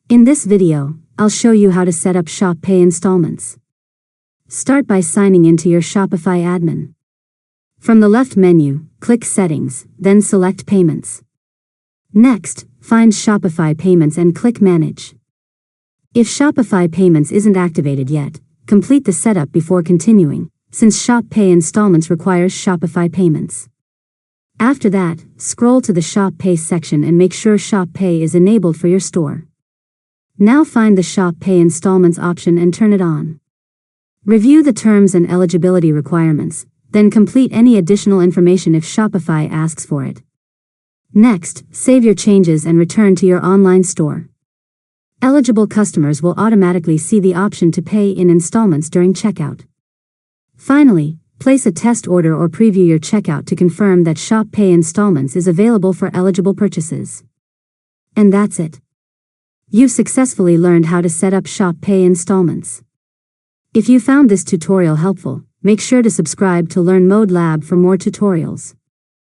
In this video, I'll show you how to set up Shop Pay Installments. Start by signing into your Shopify admin. From the left menu, click Settings, then select Payments. Next, find Shopify Payments and click Manage. If Shopify Payments isn't activated yet, complete the setup before continuing, since Shop Pay Installments requires Shopify Payments. After that, scroll to the Shop Pay section and make sure Shop Pay is enabled for your store. Now find the Shop Pay Installments option and turn it on. Review the terms and eligibility requirements, then complete any additional information if Shopify asks for it. Next, save your changes and return to your online store. Eligible customers will automatically see the option to pay in installments during checkout. Finally, place a test order or preview your checkout to confirm that Shop Pay Installments is available for eligible purchases. And that's it. You've successfully learned how to set up Shop Pay Installments. If you found this tutorial helpful, make sure to subscribe to Learn Mode Lab for more tutorials.